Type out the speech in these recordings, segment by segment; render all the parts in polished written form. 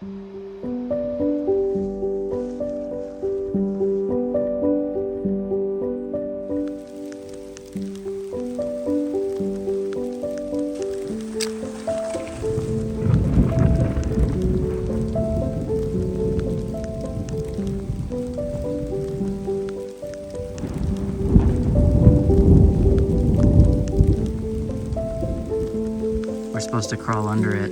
We're supposed to crawl under it.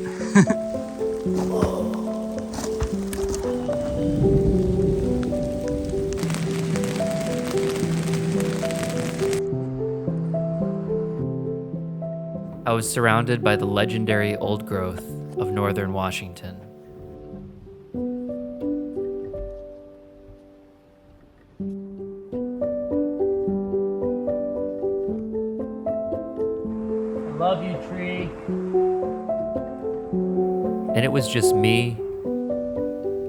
I was surrounded by the legendary old growth of northern Washington. I love you, tree. And it was just me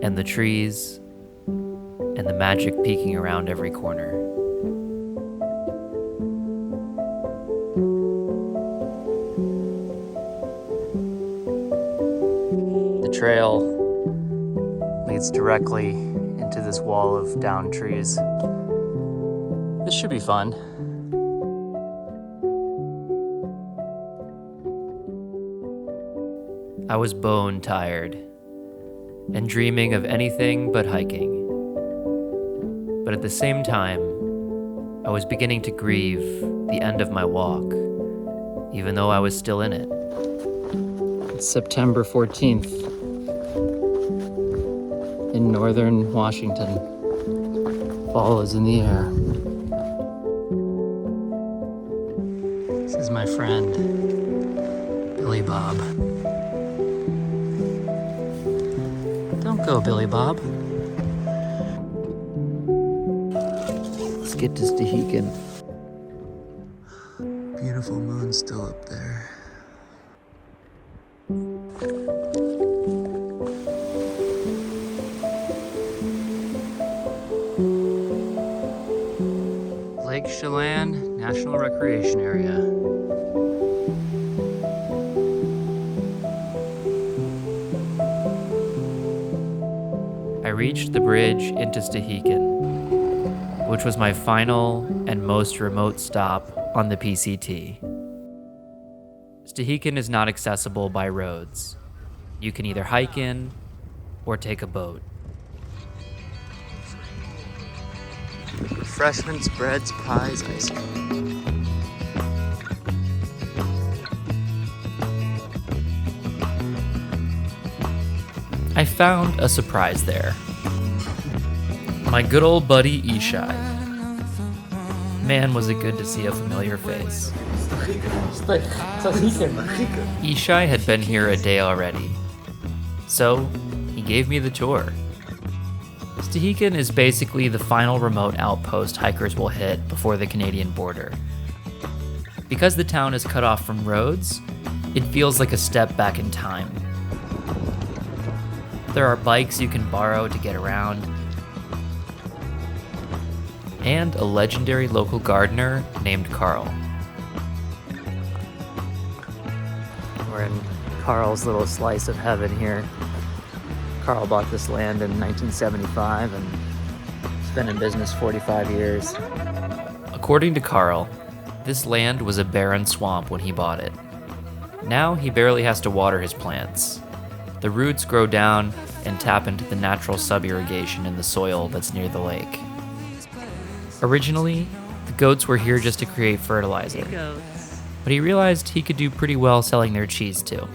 and the trees and the magic peeking around every corner. The trail leads directly into this wall of downed trees. This should be fun. I was bone tired and dreaming of anything but hiking. But at the same time, I was beginning to grieve the end of my walk, even though I was still in it. It's September 14th in northern Washington. Fall is in the air. This is my friend, Billy Bob. Don't go, Billy Bob. Let's get to Stehekin. Beautiful moon still up there. Lake Chelan National Recreation Area. I reached the bridge into Stehekin, which was my final and most remote stop on the PCT. Stehekin is not accessible by roads. You can either hike in or take a boat. Refreshments, breads, pies, ice cream. I found a surprise there. My good old buddy Ishay. Man, was it good to see a familiar face. Ishay had been here a day already, so he gave me the tour. Stehekin is basically the final remote outpost hikers will hit before the Canadian border. Because the town is cut off from roads, it feels like a step back in time. There are bikes you can borrow to get around, and a legendary local gardener named Carl. We're in Carl's little slice of heaven here. Carl bought this land in 1975 and it's been in business 45 years. According to Carl, this land was a barren swamp when he bought it. Now he barely has to water his plants. The roots grow down and tap into the natural sub-irrigation in the soil that's near the lake. Originally, the goats were here just to create fertilizer, but he realized he could do pretty well selling their cheese too.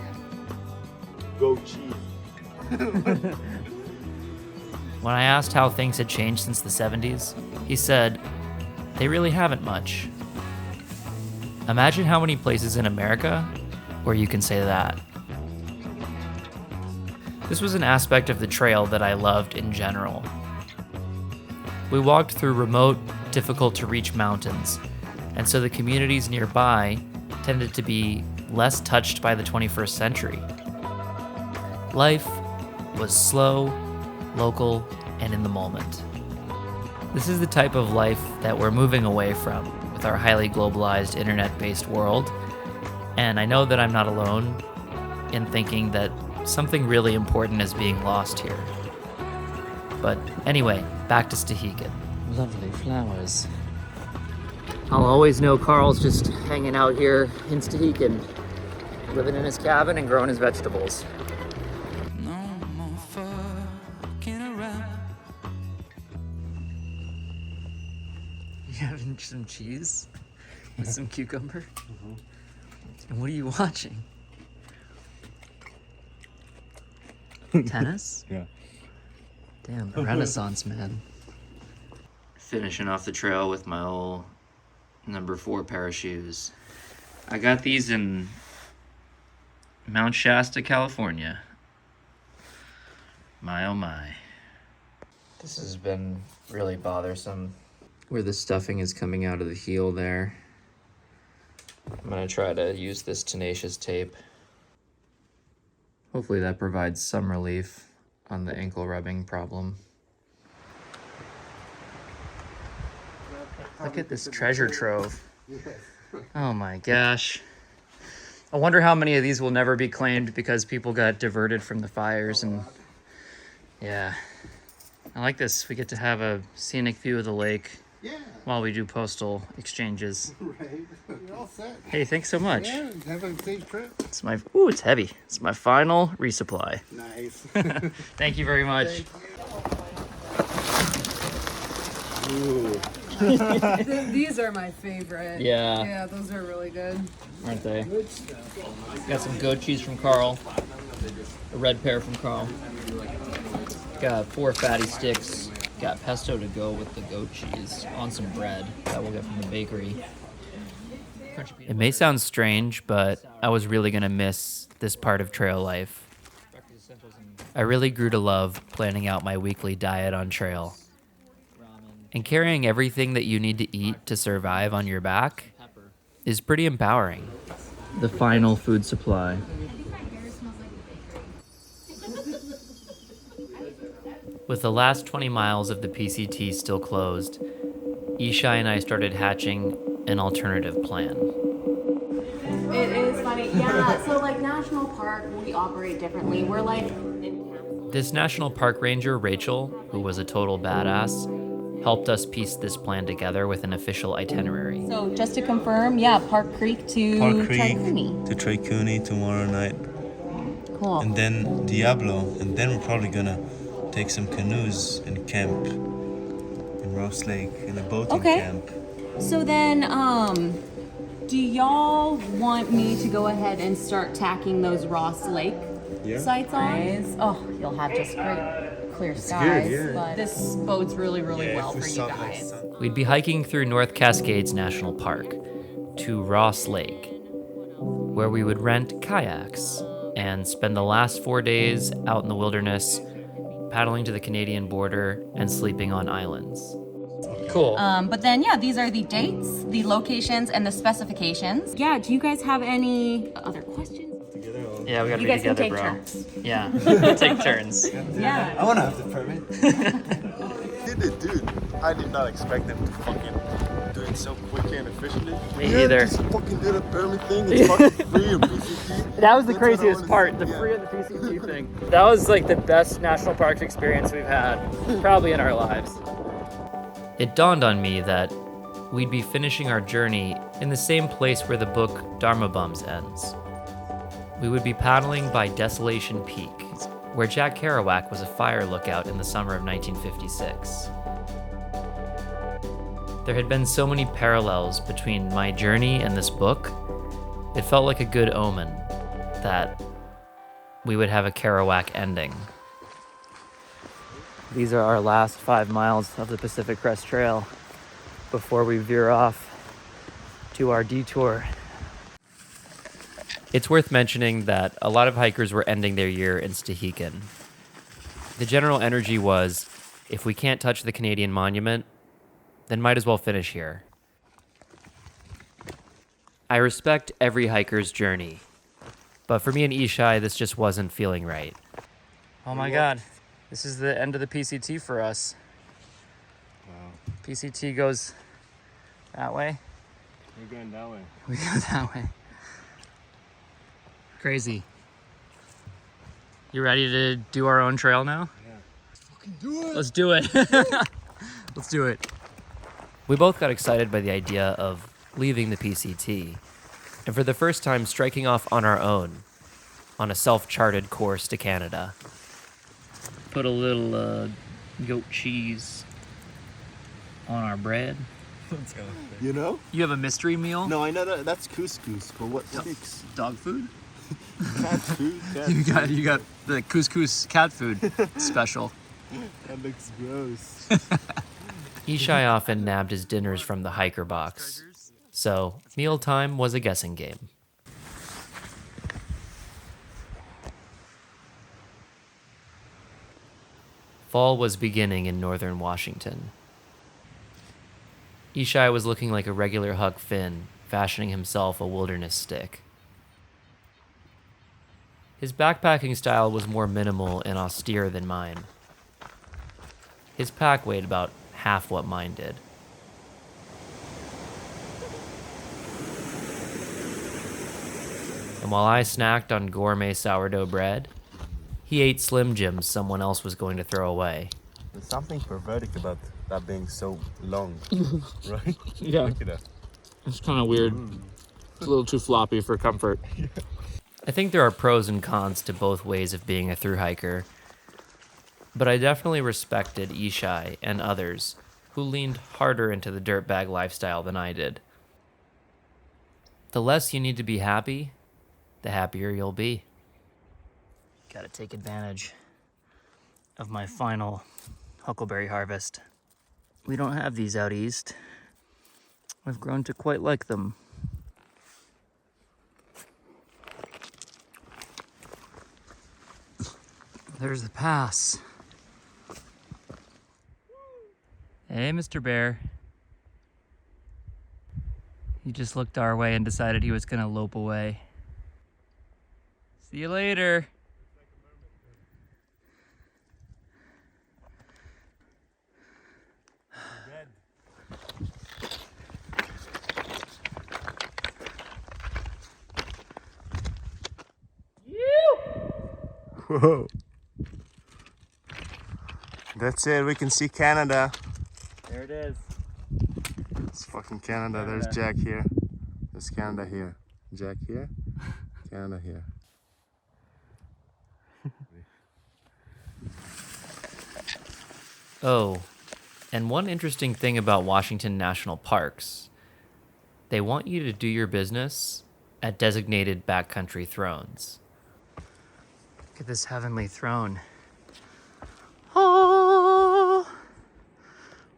Goat cheese. When I asked how things had changed since the 70s, he said, "They really haven't much." Imagine how many places in America where you can say that. This was an aspect of the trail that I loved in general. We walked through remote, difficult to reach mountains, and so the communities nearby tended to be less touched by the 21st century. Life was slow, local, and in the moment. This is the type of life that we're moving away from with our highly globalized internet-based world, and I know that I'm not alone in thinking that something really important is being lost here. But anyway, back to Stehekin. Lovely flowers. I'll always know Carl's just hanging out here in Stehekin, living in his cabin and growing his vegetables. No more fucking around. You having some cheese with some cucumber? And what are you watching? Tennis? Yeah. Damn, a Renaissance man. Finishing off the trail with my old number 4 pair of shoes. I got these in Mount Shasta, California. My oh my. This has been really bothersome. Where the stuffing is coming out of the heel there. I'm gonna try to use this tenacious tape. Hopefully that provides some relief on the ankle rubbing problem. Look at this treasure trove. Oh my gosh. I wonder how many of these will never be claimed because people got diverted from the fires and yeah. I like this. We get to have a scenic view of the lake while we do postal exchanges. Right. You're all set. Hey, thanks so much. Yeah, have a safe trip. It's my, ooh, it's heavy. It's my final resupply. Nice. Thank you very much. These are my favorite. Yeah. Yeah, those are really good. Aren't they? Got some goat cheese from Carl. A red pear from Carl. Got 4 fatty sticks. Got pesto to go with the goat cheese on some bread that we'll get from the bakery. It may sound strange, but I was really gonna miss this part of trail life. I really grew to love planning out my weekly diet on trail. And carrying everything that you need to eat to survive on your back is pretty empowering. The final food supply. With the last 20 miles of the PCT still closed, Ishay and I started hatching an alternative plan. It is funny. Yeah, so like National Park, we operate differently. We're like in capsules. This National Park Ranger, Rachel, who was a total badass, helped us piece this plan together with an official itinerary. So just to confirm, yeah, Park Creek to Tricuni. to Tricuni tomorrow night, Cool. and then Diablo, and then we're probably gonna take some canoes and camp in Ross Lake in a boating Okay. camp. So then, do y'all want me to go ahead and start tacking those Ross Lake sites on? Oh, you'll have just great clear skies. yeah. But this bodes really, really well for you guys. We'd be hiking through North Cascades National Park to Ross Lake, where we would rent kayaks and spend the last 4 days out in the wilderness, paddling to the Canadian border and sleeping on islands. Cool. But then, yeah, these are the dates, the locations, and the specifications. Yeah, do you guys have any other questions? Yeah, we gotta You be guys can together, take bro. turns. Yeah, take turns. Yeah. I wanna have the permit. Dude, I did not expect them to fucking do it so quickly and efficiently. Me either. Just fucking do the permit thing. It's fucking free and PCT. That was the That's what I craziest wanna part, see. the Yeah. free and the PCT thing. That was like the best national parks experience we've had, probably in our lives. It dawned on me that we'd be finishing our journey in the same place where the book Dharma Bums ends. We would be paddling by Desolation Peak, where Jack Kerouac was a fire lookout in the summer of 1956. There had been so many parallels between my journey and this book, it felt like a good omen that we would have a Kerouac ending. These are our last 5 miles of the Pacific Crest Trail before we veer off to our detour. It's worth mentioning that a lot of hikers were ending their year in Stehekin. The general energy was, if we can't touch the Canadian monument, then might as well finish here. I respect every hiker's journey, but for me and Ishay, this just wasn't feeling right. Oh my God, this is the end of the PCT for us. Wow. PCT goes that way. We're going that way. We go that way. Crazy. You ready to do our own trail now? Yeah. Let's fucking do it. Let's do it. Let's do it. We both got excited by the idea of leaving the PCT, and for the first time striking off on our own, on a self-charted course to Canada. Put a little goat cheese on our bread. You know? You have a mystery meal? No, I know that's couscous, but what sticks? Dog food? Cat food? Cat You got the couscous cat food special. That looks gross. Ishay often nabbed his dinners from the hiker box, so mealtime was a guessing game. Fall was beginning in northern Washington. Ishay was looking like a regular Huck Finn, fashioning himself a wilderness stick. His backpacking style was more minimal and austere than mine. His pack weighed about half what mine did. And while I snacked on gourmet sourdough bread, he ate Slim Jims someone else was going to throw away. There's something pervertic about that being so long, right? Yeah. Look at that. It's kind of weird. It's a little too floppy for comfort. I think there are pros and cons to both ways of being a thru hiker, but I definitely respected Ishay and others who leaned harder into the dirtbag lifestyle than I did. The less you need to be happy, the happier you'll be. Gotta take advantage of my final huckleberry harvest. We don't have these out east. I've grown to quite like them. There's the pass. Hey, Mr. Bear. He just looked our way and decided he was gonna lope away. See you later. Whoa. That's it, we can see Canada. There it is. It's fucking Canada. There's Jack here. There's Canada here. Jack here. Canada here. Oh, and one interesting thing about Washington National Parks, they want you to do your business at designated backcountry thrones. Look at this heavenly throne. Oh,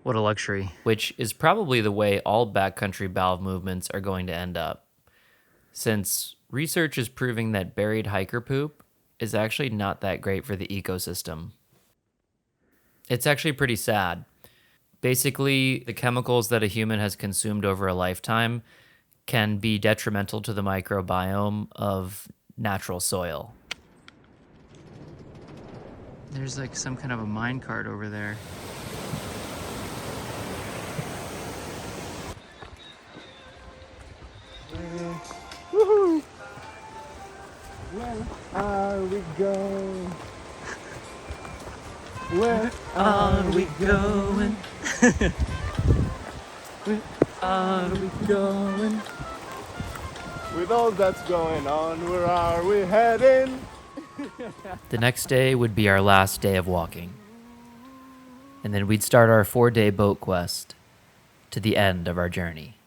what a luxury. Which is probably the way all backcountry bowel movements are going to end up, since research is proving that buried hiker poop is actually not that great for the ecosystem. It's actually pretty sad. Basically, the chemicals that a human has consumed over a lifetime can be detrimental to the microbiome of natural soil. There's like some kind of a mine cart over there. Woohoo! Where are we going? Where Are we going? Where are we going? with all that's going on, where are we heading? The next day would be our last day of walking. And then we'd start our 4-day boat quest to the end of our journey.